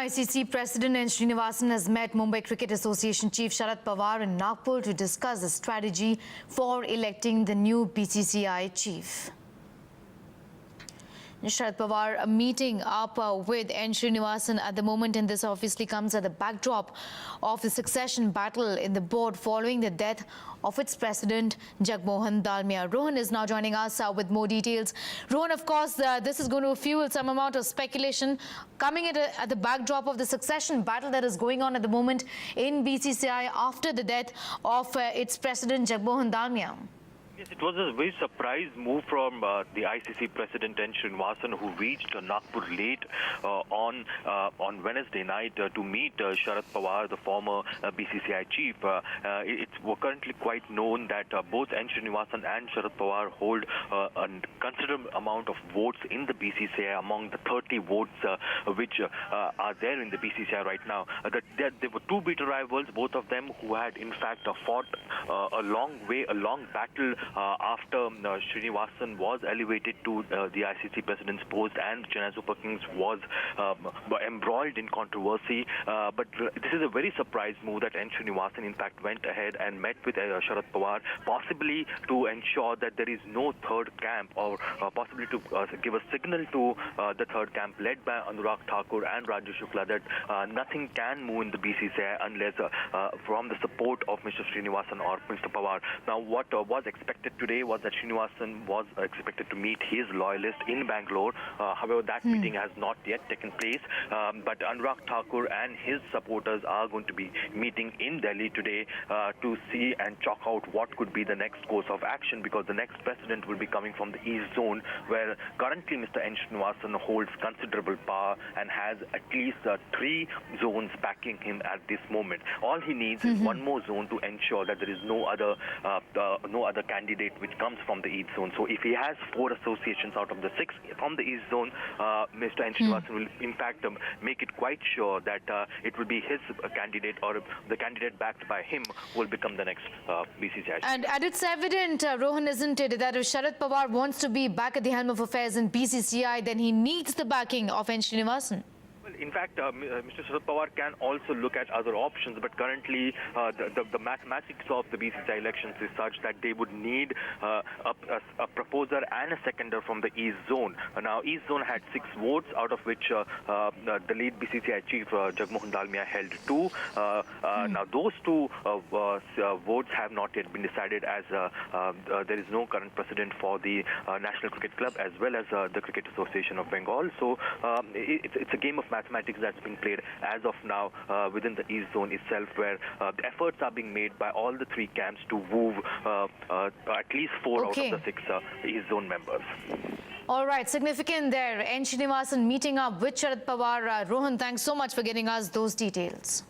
ICC President N. Srinivasan has met Mumbai Cricket Association Chief Sharad Pawar in Nagpur to discuss the strategy for electing the new BCCI chief. Sharad Pawar meeting up with N. Srinivasan at the moment, and this obviously comes at the backdrop of the succession battle in the board following the death of its president Jagmohan Dalmia. Rohan is now joining us with more details. Rohan, of course, this is going to fuel some amount of speculation coming at the backdrop of the succession battle that is going on at the moment in BCCI after the death of its president Jagmohan Dalmia. Yes, it was a very surprise move from the ICC President N. Srinivasan, who reached Nagpur late on Wednesday night to meet Sharad Pawar, the former BCCI chief. It's currently quite known that both N. Srinivasan and Sharad Pawar hold a considerable amount of votes in the BCCI among the 30 votes which are there in the BCCI right now. There were two bitter rivals, both of them who had in fact fought a long battle after Srinivasan was elevated to the ICC president's post and Chennai Super Kings was embroiled in controversy. But this is a very surprise move that N. Srinivasan in fact went ahead and met with Sharad Pawar, possibly to ensure that there is no third camp, or possibly to give a signal to the third camp led by Anurag Thakur and Raju Shukla that nothing can move in the BCCI unless from the support of Mr. Srinivasan or Mr. Pawar. Now, what was expected today was that Srinivasan was expected to meet his loyalists in Bangalore. However, that meeting has not yet taken place. But Anurag Thakur and his supporters are going to be meeting in Delhi today to see and chalk out what could be the next course of action, because the next president will be coming from the East Zone, where currently Mr. N. Srinivasan holds considerable power and has at least 3 zones backing him at this moment. All he needs is one more zone to ensure that there is no other candidate which comes from the East Zone. So if he has 4 associations out of the 6 from the East Zone, Mr. N. Srinivasan will in fact make it quite sure that it will be his candidate, or the candidate backed by him will become the next BCCI. And it's evident, Rohan, isn't it, that if Sharad Pawar wants to be back at the helm of affairs in BCCI, then he needs the backing of N. Srinivasan. In fact, Mr. Sharad Pawar can also look at other options, but currently the mathematics of the BCCI elections is such that they would need a proposer and a seconder from the East Zone. Now, East Zone had 6 votes, out of which the lead BCCI chief, Jagmohan Dalmia, held 2. Now, those 2 votes have not yet been decided, as there is no current precedent for the National Cricket Club as well as the Cricket Association of Bengal. So it's a game of mathematics that's being played as of now within the East Zone itself, where the efforts are being made by all the 3 camps to move at least 4 out of the 6 East Zone members. All right, significant there. N. Srinivasan meeting up with Sharad Pawar. Rohan, thanks so much for getting us those details.